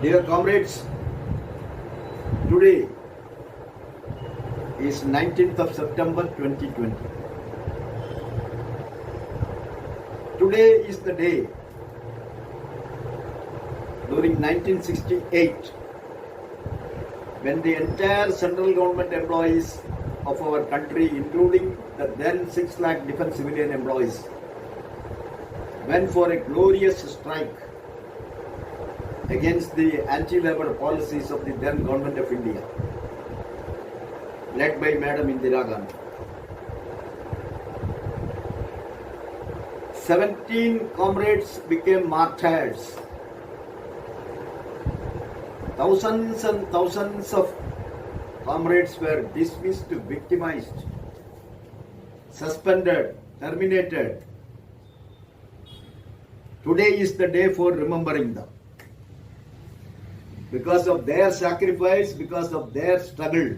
Dear comrades, today is 19th of September 2020. Today is the day during 1968 when the entire central government employees of our country, including the then 6 lakh defense civilian employees, went for a glorious strike against the anti-labor policies of the then government of India, led by Madam Indira Gandhi. 17 comrades became martyrs. Thousands and thousands of comrades were dismissed, victimized, suspended, terminated. Today is the day for remembering them. Because of their sacrifice, because of their struggle,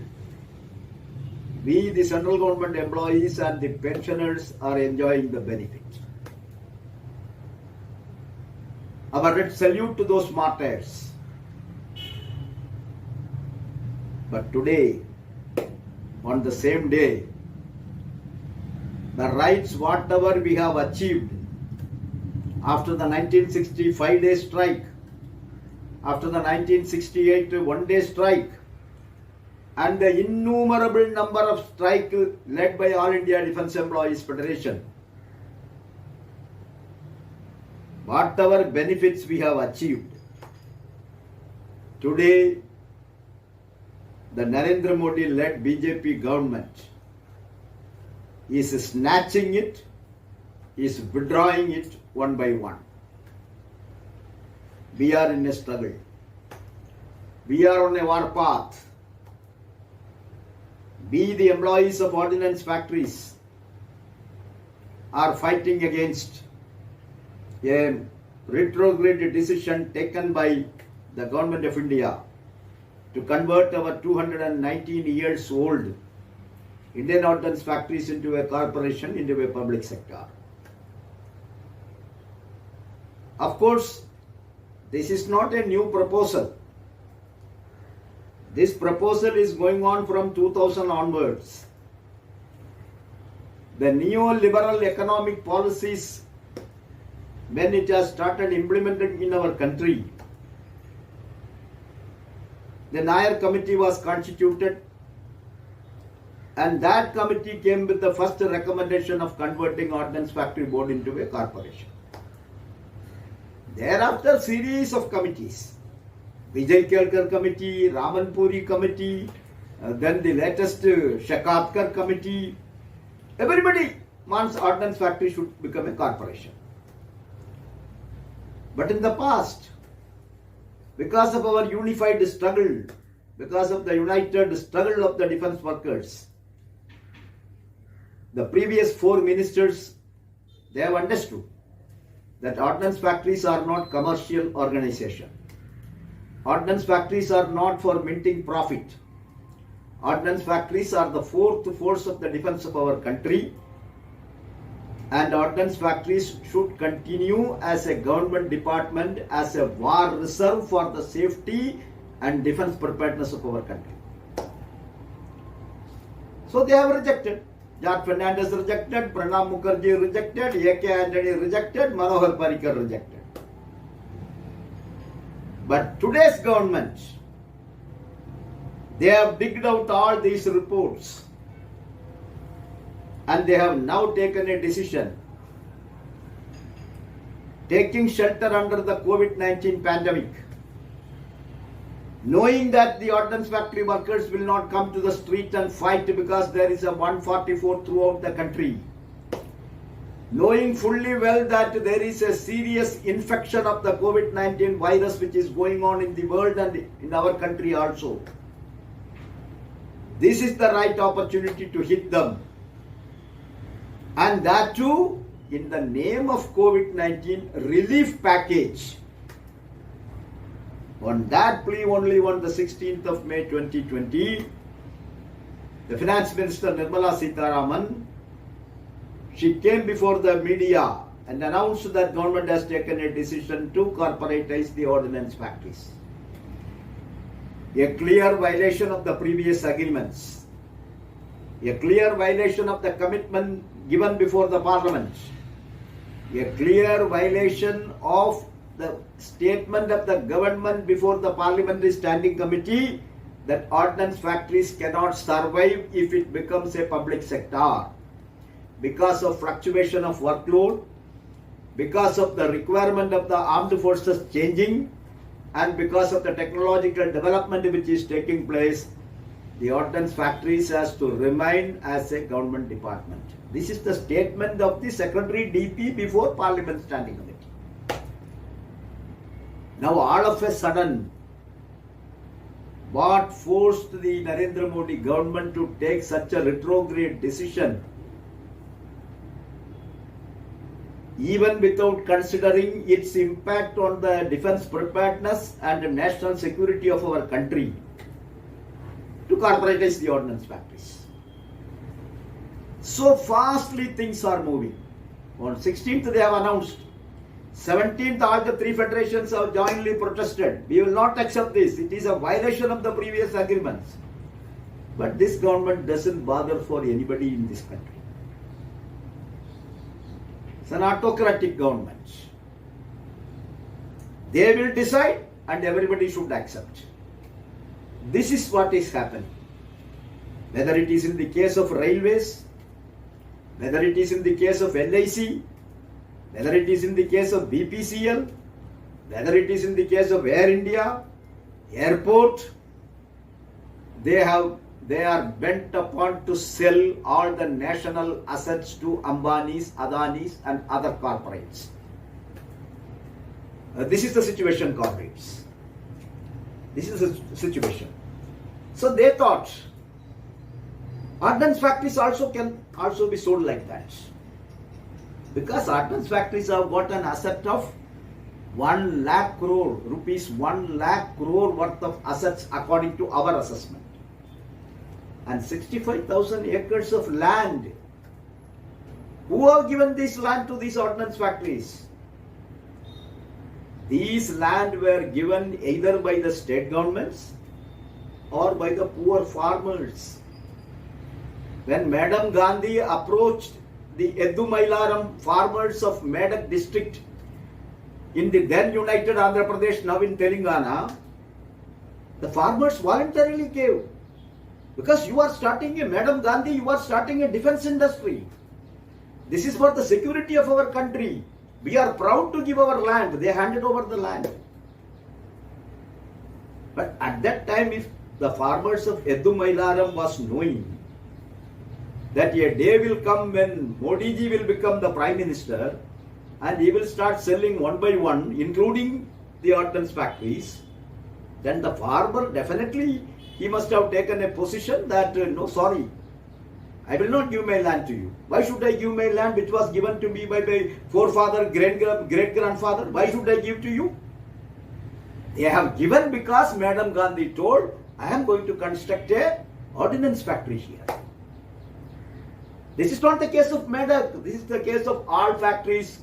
we, the central government employees and the pensioners, are enjoying the benefit. Our red salute to those martyrs. But today, on the same day, the rights whatever we have achieved after the 1965 day strike, after the 1968 one-day strike, and the innumerable number of strikes led by All India Defence Employees Federation, whatever benefits we have achieved, today the Narendra Modi led BJP government is snatching it, is withdrawing it one by one. We are in a struggle. We are on a war path. We, the employees of ordnance factories, are fighting against a retrograde decision taken by the government of India to convert our 219 years old Indian ordnance factories into a corporation, into a public sector. Of course, this is not a new proposal. This proposal is going on from 2000 onwards. The neoliberal economic policies, when it has started implemented in our country, the Nair committee was constituted, and that committee came with the first recommendation of converting Ordnance Factory Board into a corporation. Thereafter, series of committees, Vijay Kelkar committee, Ramanpuri committee, then the latest Shakatkar committee. Everybody wants Ordnance Factory should become a corporation. But in the past, because of our unified struggle, because of the united struggle of the defense workers, the previous 4 ministers, they have understood that ordnance factories are not commercial organization. Ordnance factories are not for minting profit. Ordnance factories are the 4th force of the defense of our country, and ordnance factories should continue as a government department, as a war reserve for the safety and defense preparedness of our country. So they have rejected. George Fernandez rejected, Pranab Mukherjee rejected, A.K. Antony rejected, Manohar Parrikar rejected. But today's government, they have digged out all these reports, and they have now taken a decision, taking shelter under the COVID-19 pandemic, knowing that the ordnance factory workers will not come to the street and fight because there is a 144 throughout the country, knowing fully well that there is a serious infection of the COVID-19 virus which is going on in the world and in our country also. This is the right opportunity to hit them. And that too in the name of COVID-19 relief package. On that plea only, on the 16th of May 2020, the Finance Minister Nirmala Sitharaman, she came before the media and announced that government has taken a decision to corporatize the ordnance factories. a clear violation of the previous agreements, a clear violation of the commitment given before the Parliament, a clear violation of the statement of the government before the Parliamentary Standing Committee that ordnance factories cannot survive if it becomes a public sector because of fluctuation of workload, because of the requirement of the armed forces changing, and because of the technological development which is taking place. The ordnance factories has to remain as a government department. This is the statement of the Secretary DP before Parliament Standing Committee. Now all of a sudden, what forced the Narendra Modi government to take such a retrograde decision, even without considering its impact on the defense preparedness and national security of our country, to corporatize the ordnance factories? So fastly things are moving. On 16th they have announced. 17th all the three federations have jointly protested. We will not accept this. It is a violation of the previous agreements. But this government doesn't bother for anybody in this country. It's an autocratic government. They will decide and everybody should accept. This is what is happening. Whether it is in the case of railways, whether it is in the case of LIC, whether it is in the case of BPCL, whether it is in the case of Air India, airport, they are bent upon to sell all the national assets to Ambanis, Adanis and other corporates. This is the situation, comrades. This is the situation. So they thought ordnance factories also can also be sold like that. Because ordnance factories have got an asset of 1 lakh crore rupees, 1 lakh crore worth of assets according to our assessment. And 65,000 acres of land. Who have given this land to these ordnance factories? These land were given either by the state governments or by the poor farmers. When Madam Gandhi approached the Edumailaram farmers of Medak district in the then united Andhra Pradesh, now in Telangana, the farmers voluntarily gave. Because you are starting Madam Gandhi, you are starting a defense industry. This is for the security of our country. We are proud to give our land. They handed over the land. But at that time, if the farmers of Edumailaram was knowing that a day will come when Modi ji will become the Prime Minister and he will start selling one by one, including the ordnance factories, then the farmer definitely, he must have taken a position that, no, sorry, I will not give my land to you. Why should I give my land which was given to me by my forefather, great-grandfather? Why should I give to you? They have given because Madam Gandhi told, I am going to construct a ordnance factory here. This is not the case of Medak. This is the case of all factories.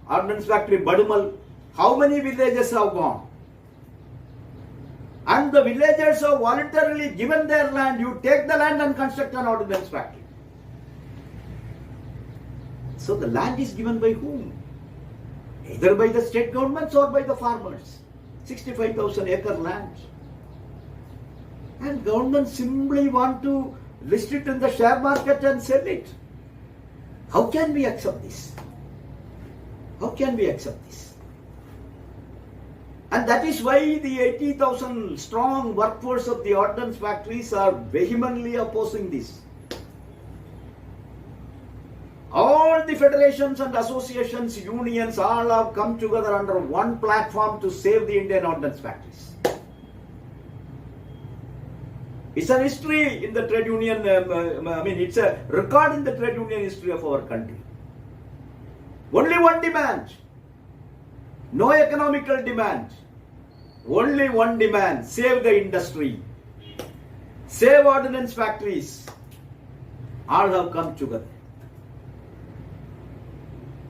Ordnance factory, Badumal. How many villages have gone? And the villagers have voluntarily given their land. You take the land and construct an ordnance factory. So the land is given by whom? Either by the state governments or by the farmers. 65,000 acre land. And government simply want to list it in the share market and sell it. How can we accept this? How can we accept this? And that is why the 80,000 strong workforce of the ordnance factories are vehemently opposing this. All the federations and associations, unions, all have come together under one platform to save the Indian ordnance factories. It's a history in the trade union, it's a record in the trade union history of our country. Only one demand. No economical demand. Only one demand. Save the industry. Save ordnance factories. All have come together.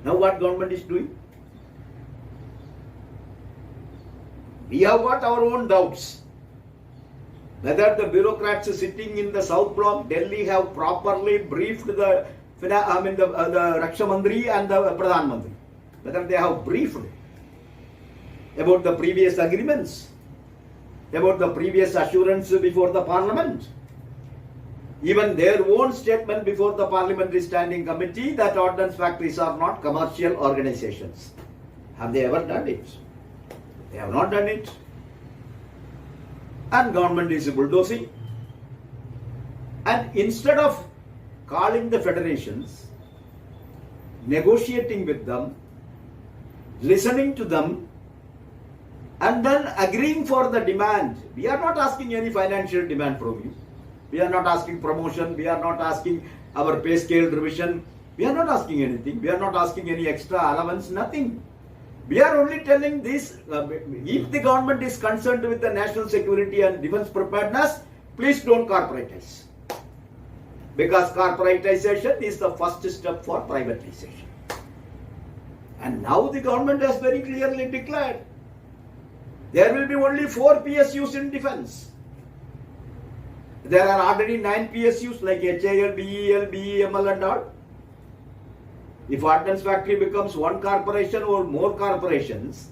Now what government is doing? We have got our own doubts. whether the bureaucrats sitting in the South Block, Delhi, have properly briefed the Raksha Mantri and the Pradhan Mantri, whether they have briefed about the previous agreements, about the previous assurance before the Parliament, even their own statement before the Parliamentary Standing Committee that ordnance factories are not commercial organizations. Have they ever done it? They have not done it. And government is bulldozing. And instead of calling the federations, negotiating with them, listening to them, and then agreeing for the demand. We are not asking any financial demand from you. We are not asking promotion. We are not asking our pay scale revision. We are not asking anything. We are not asking any extra allowance, nothing. We are only telling this, if the government is concerned with the national security and defense preparedness, please don't corporatize. Because corporatization is the first step for privatization. And now the government has very clearly declared there will be only 4 PSUs in defense. There are already 9 PSUs like HAL, BEL, BEML and all. If ordnance factory becomes one corporation or more corporations,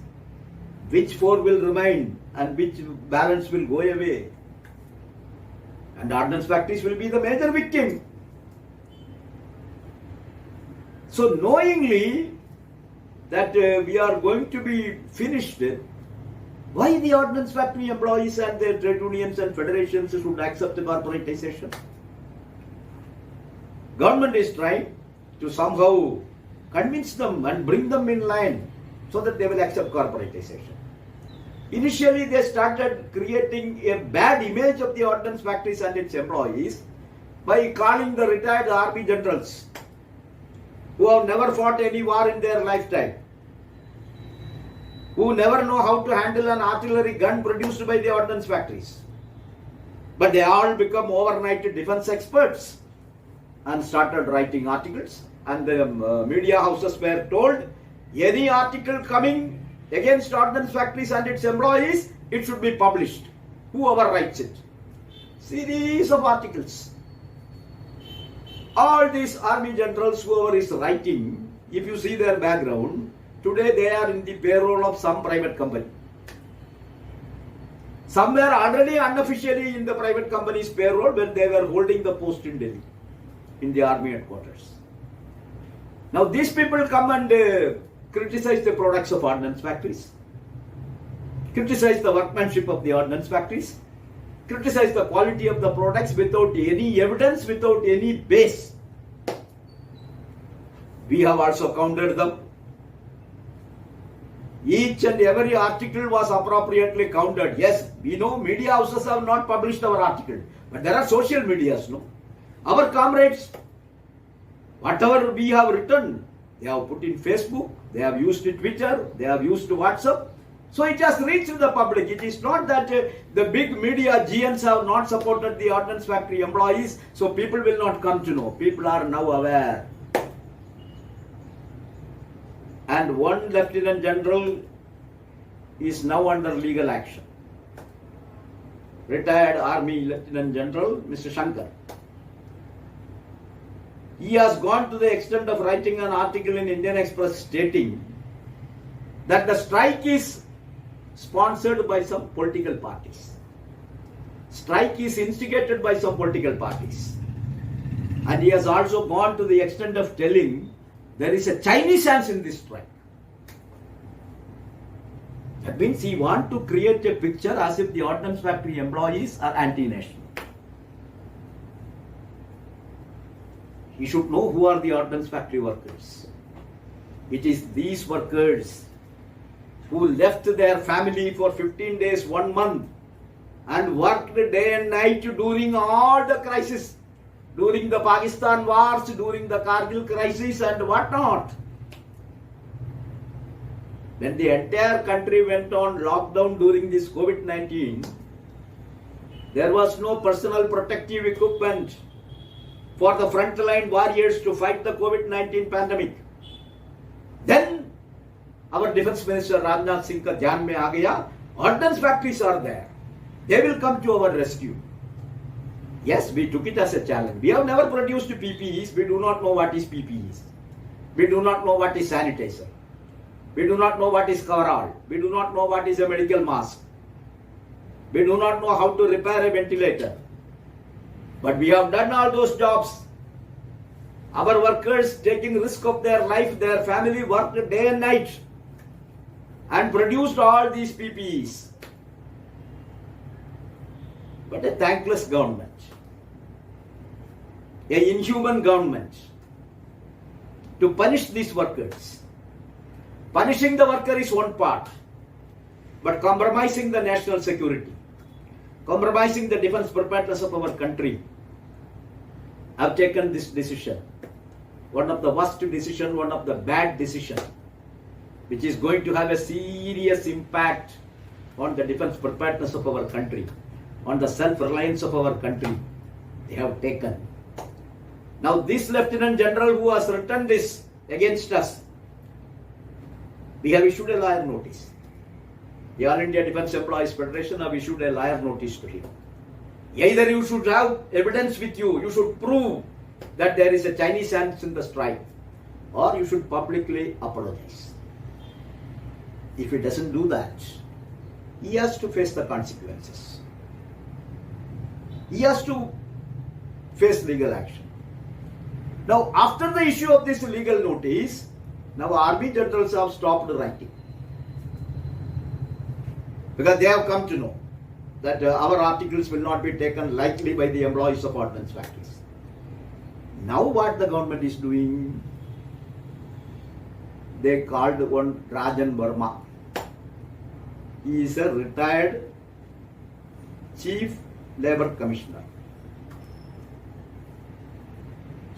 which 4 will remain and which balance will go away? And ordnance factories will be the major victim. So knowingly that we are going to be finished, why the ordnance factory employees and their trade unions and federations should accept the corporatization? Government is trying to somehow convince them and bring them in line so that they will accept corporatization. Initially, they started creating a bad image of the ordnance factories and its employees by calling the retired army generals who have never fought any war in their lifetime, who never know how to handle an artillery gun produced by the ordnance factories. But they all become overnight defense experts and started writing articles. And the media houses were told, any article coming against ordnance factories and its employees, it should be published. Whoever writes it. Series of articles. All these army generals, whoever is writing, if you see their background, today they are in the payroll of some private company. Some were already unofficially in the private company's payroll when they were holding the post in Delhi, in the army headquarters. Now these people come and criticize the products of ordnance factories, criticize the workmanship of the ordnance factories, criticize the quality of the products without any evidence, without any base. We have also countered them. Each and every article was appropriately countered. Yes, we know media houses have not published our article, but there are social medias, no? Our comrades, whatever we have written, they have put in Facebook, they have used Twitter, they have used WhatsApp. So it has reached the public. It is not that the big media giants have not supported the ordnance factory employees, so people will not come to know. People are now aware. And one Lieutenant General is now under legal action. Retired Army Lieutenant General, Mr. Shankar. He has gone to the extent of writing an article in Indian Express stating that the strike is sponsored by some political parties. Strike is instigated by some political parties. And he has also gone to the extent of telling there is a Chinese hands in this strike. That means he wants to create a picture as if the ordnance factory employees are anti-national. He should know who are the ordnance factory workers. It is these workers who left their family for 15 days, 1 month and worked day and night during all the crisis, during the Pakistan wars, during the Kargil crisis and whatnot. When the entire country went on lockdown during this COVID-19, there was no personal protective equipment for the frontline warriors to fight the COVID-19 pandemic. Then our Defense Minister Rajnath Singh ka dhyan mein aa gaya, ordnance factories are there. They will come to our rescue. Yes, we took it as a challenge. We have never produced PPEs. We do not know what is PPEs. We do not know what is sanitizer. We do not know what is coverall. We do not know what is a medical mask. We do not know how to repair a ventilator. But we have done all those jobs. Our workers taking risk of their life, their family worked day and night and produced all these PPEs. But a thankless government, a inhuman government, to punish these workers. Punishing the worker is one part, but compromising the national security, compromising the defense preparedness of our country. I've taken this decision. One of the worst decision, one of the bad decision, which is going to have a serious impact on the defense preparedness of our country, on the self-reliance of our country. They have taken. Now this Lieutenant General who has written this against us, we have issued a liar notice. The All India Defence Employees Federation have issued a liar notice to him. Either you should have evidence with you, you should prove that there is a Chinese hand in the strike, or you should publicly apologize. If he doesn't do that, he has to face the consequences. He has to face legal action. Now, after the issue of this legal notice, now army generals have stopped writing, because they have come to know that our articles will not be taken lightly by the employees of ordnance factories. Now what the government is doing, they called one Rajan Verma. He is a retired Chief Labour Commissioner.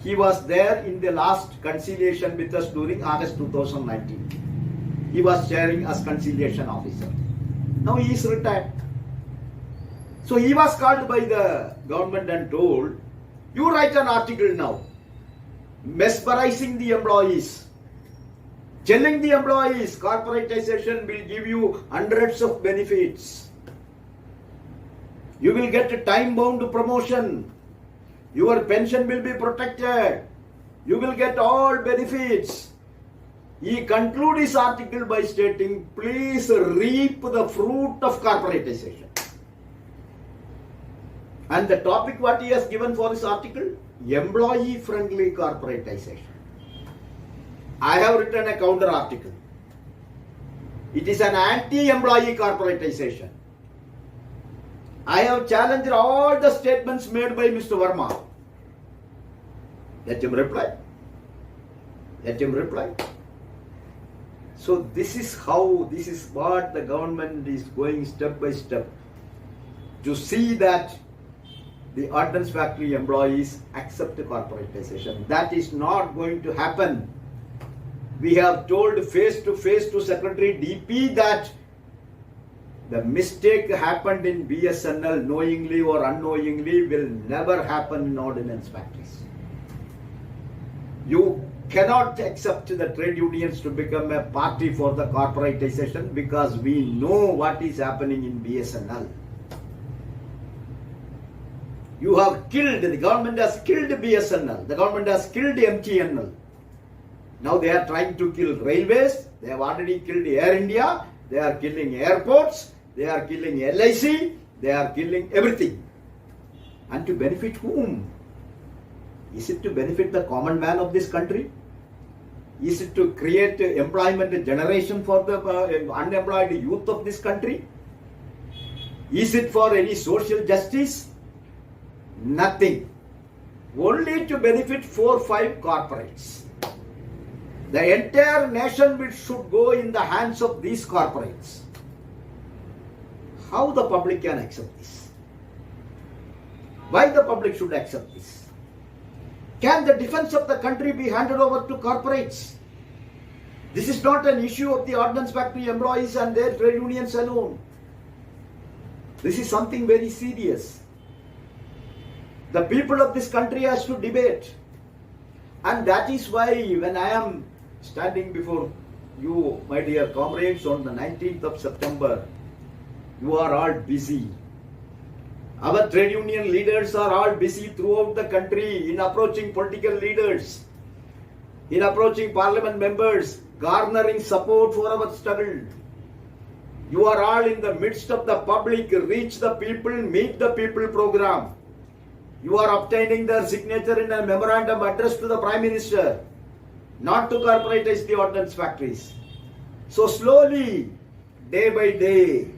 He was there in the last conciliation with us during August 2019. He was chairing as conciliation officer. Now he is retired. So he was called by the government and told, you write an article now, mesmerizing the employees, telling the employees corporatization will give you hundreds of benefits. You will get a time-bound promotion. Your pension will be protected. You will get all benefits. He concludes his article by stating, please reap the fruit of corporatization. And the topic what he has given for this article, employee-friendly corporatization. I have written a counter article. It is an anti-employee corporatization. I have challenged all the statements made by Mr. Verma. Let him reply. Let him reply. So this is what the government is going step by step to see that the ordnance factory employees accept corporatization. That is not going to happen. We have told face to face to Secretary DP that the mistake happened in BSNL, knowingly or unknowingly, will never happen in ordnance factories. You cannot accept the trade unions to become a party for the corporatization, because we know what is happening in BSNL. You have killed, the government has killed BSNL, the government has killed MTNL. Now they are trying to kill railways, they have already killed Air India, they are killing airports, they are killing LIC, they are killing everything. And to benefit whom? Is it to benefit the common man of this country? Is it to create employment generation for the unemployed youth of this country? Is it for any social justice? Nothing. Only to benefit 4 or 5 corporates. The entire nation should go in the hands of these corporates. How the public can accept this? Why the public should accept this? Can the defense of the country be handed over to corporates? This is not an issue of the ordnance factory employees and their trade unions alone. This is something very serious. The people of this country has to debate. And that is why when I am standing before you, my dear comrades, on the 19th of September, you are all busy. Our trade union leaders are all busy throughout the country in approaching political leaders, in approaching parliament members, garnering support for our struggle. You are all in the midst of the public, reach the people, meet the people program. You are obtaining their signature in a memorandum addressed to the Prime Minister, not to corporatize the ordnance factories. So slowly, day by day,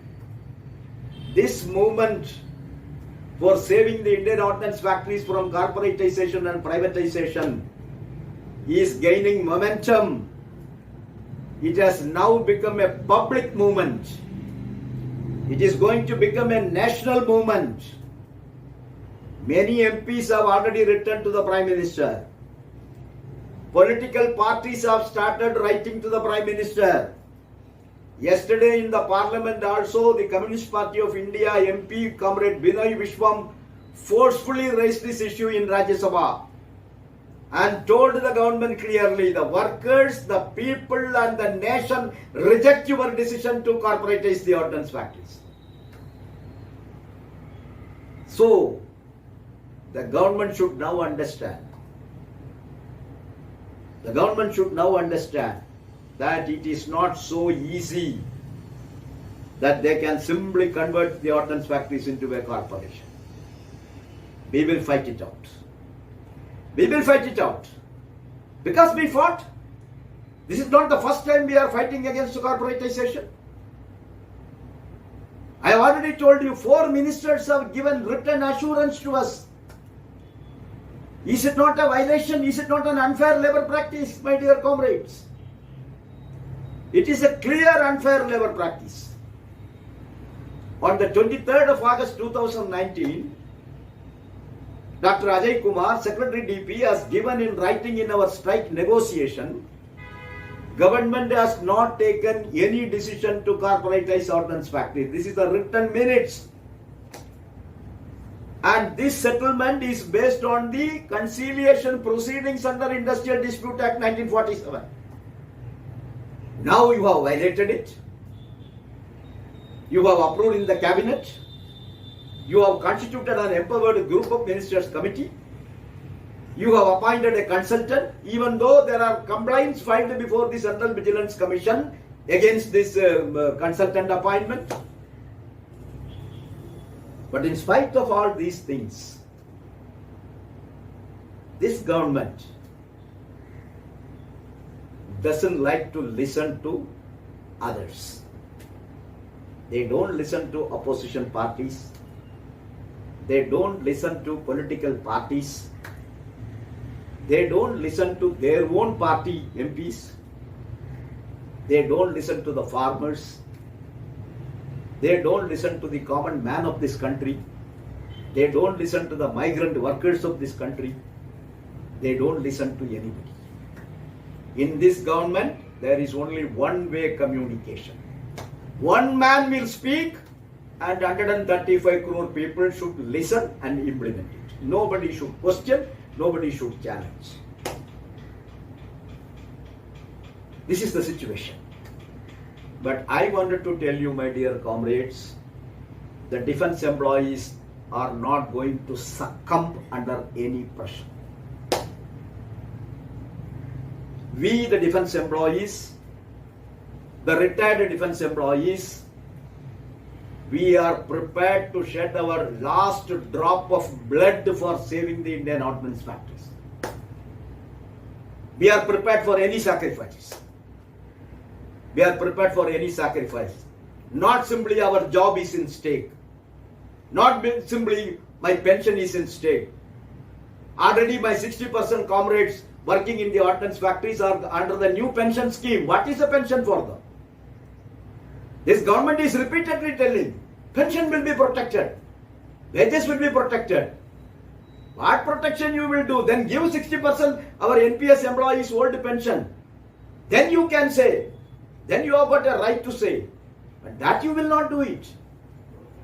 this movement for saving the Indian ordnance factories from corporatization and privatization is gaining momentum. It has now become a public movement. It is going to become a national movement. Many MPs have already written to the Prime Minister. Political parties have started writing to the Prime Minister. Yesterday in the Parliament also, the Communist Party of India MP Comrade Binoy Vishwam forcefully raised this issue in Rajya Sabha and told the government clearly, the workers, the people and the nation reject your decision to corporatize the ordnance factories. So, the government should now understand. The government should now understand that it is not so easy that they can simply convert the ordnance factories into a corporation. We will fight it out. We will fight it out. Because we fought. This is not the first time we are fighting against corporatization. I have already told you, 4 ministers have given written assurance to us. Is it not a violation? Is it not an unfair labor practice, my dear comrades? It is a clear unfair labor practice. On the 23rd of August 2019, Dr. Ajay Kumar, Secretary DP, has given in writing in our strike negotiation, government has not taken any decision to corporatize ordnance factory. This is the written minutes. And this settlement is based on the conciliation proceedings under Industrial Dispute Act 1947. Now you have violated it. You have approved in the cabinet. You have constituted an empowered group of ministers committee. You have appointed a consultant, even though there are complaints filed before the Central Vigilance Commission against this consultant appointment. But in spite of all these things, this government doesn't like to listen to others. They don't listen to opposition parties. They don't listen to political parties. They don't listen to their own party MPs. They don't listen to the farmers. They don't listen to the common man of this country. They don't listen to the migrant workers of this country. They don't listen to anybody. In this government, there is only one-way communication. One man will speak and 135 crore people should listen and implement it. Nobody should question, nobody should challenge. This is the situation. But I wanted to tell you, my dear comrades, the defense employees are not going to succumb under any pressure. We, the defense employees, the retired defense employees, we are prepared to shed our last drop of blood for saving the Indian ordnance factories. We are prepared for any sacrifices. We are prepared for any sacrifice. Not simply our job is in stake. Not simply my pension is in stake. Already my 60% comrades working in the ordnance factories are under the new pension scheme. What is the pension for them? This government is repeatedly telling, pension will be protected. Wages will be protected. What protection you will do? Then give 60% our NPS employees old pension. Then you can say, then you have got a right to say. But that you will not do it.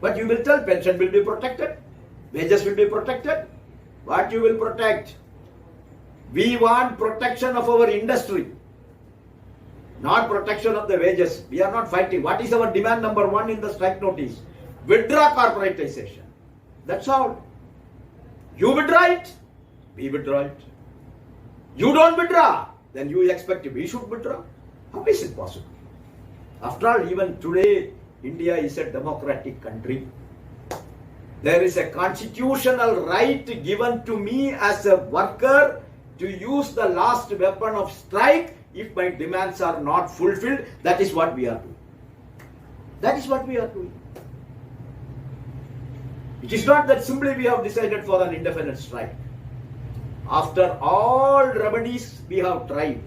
But you will tell pension will be protected. Wages will be protected. What you will protect? We want protection of our industry. Not protection of the wages. We are not fighting. What is our demand number 1 in the strike notice? Withdraw corporatization. That's all. You withdraw it, we withdraw it. You don't withdraw, then you expect we should withdraw. How is it possible? After all, even today, India is a democratic country. There is a constitutional right given to me as a worker to use the last weapon of strike if my demands are not fulfilled. That is what we are doing. That is what we are doing. It is not that simply we have decided for an indefinite strike. After all remedies we have tried,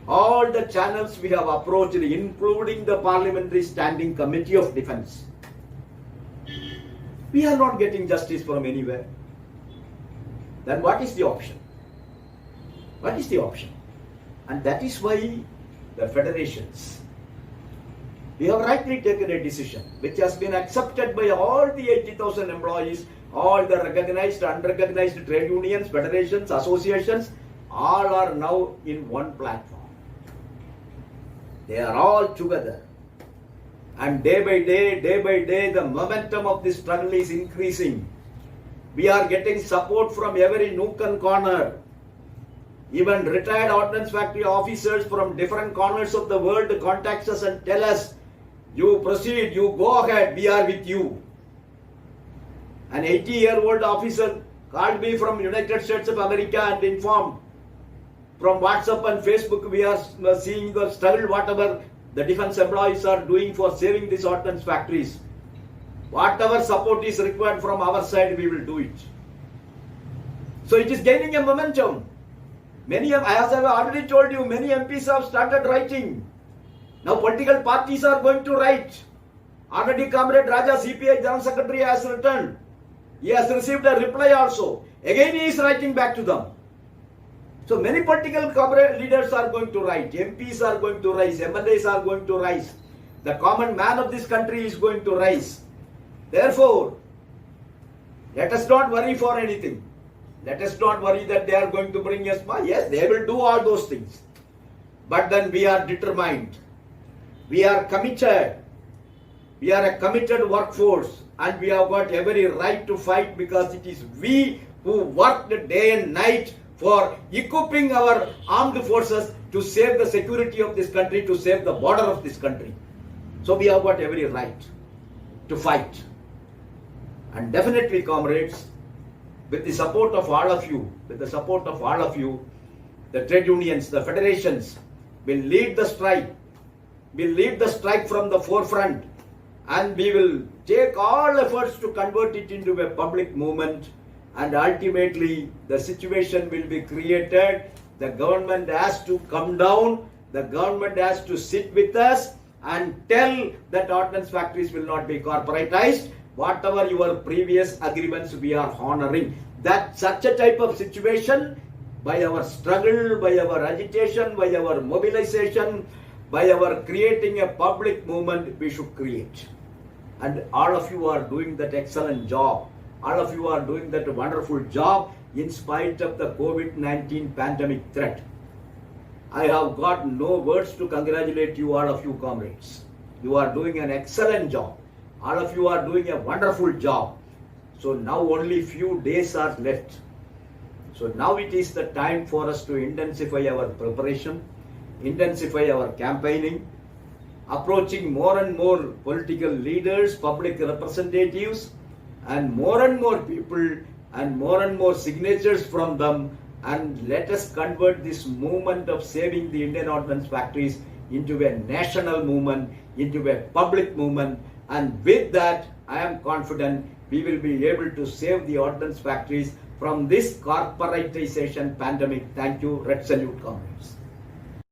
all the channels we have approached, including the Parliamentary Standing Committee of Defence, we are not getting justice from anywhere. Then what is the option? What is the option? And that is why the federations, we have rightly taken a decision which has been accepted by all the 80,000 employees, all the recognized, unrecognized trade unions, federations, associations, all are now in one platform. They are all together. And day by day, the momentum of this struggle is increasing. We are getting support from every nook and corner. Even retired ordnance factory officers from different corners of the world contact us and tell us, you proceed, you go ahead, we are with you. An 80-year-old officer called me from United States of America and informed, from WhatsApp and Facebook, we are seeing the struggle, whatever the defense employees are doing for saving these ordnance factories. Whatever support is required from our side, we will do it. So it is gaining a momentum. Many, as I have already told you, many MPs have started writing. Now political parties are going to write. Already Comrade Raja, CPI General Secretary, has written. He has received a reply also. Again he is writing back to them. So many political leaders are going to write. MPs are going to rise. MLAs are going to rise. The common man of this country is going to rise. Therefore, let us not worry for anything. Let us not worry that they are going to bring us. Yes, they will do all those things. But then we are determined. We are committed. We are a committed workforce. And we have got every right to fight because it is we who work day and night for equipping our armed forces to save the security of this country, to save the border of this country. So we have got every right to fight. And definitely, comrades, with the support of all of you, the trade unions, the federations will lead the strike. Will lead the strike from the forefront, and we will take all efforts to convert it into a public movement, and ultimately the situation will be created. The government has to come down, the government has to sit with us and tell that ordnance factories will not be corporatized. Whatever your previous agreements we are honoring. That such a type of situation, by our struggle, by our agitation, by our mobilization, by our creating a public movement, we should create. And all of you are doing that excellent job. All of you are doing that wonderful job in spite of the COVID-19 pandemic threat. I have got no words to congratulate you, all of you comrades. You are doing an excellent job. All of you are doing a wonderful job. So now only few days are left. So now it is the time for us to intensify our preparation, intensify our campaigning, approaching more and more political leaders, public representatives, and more people and more signatures from them, and let us convert this movement of saving the Indian ordnance factories into a national movement, into a public movement, and with that I am confident we will be able to save the ordnance factories from this corporatization pandemic. Thank you. Red salute, comrades.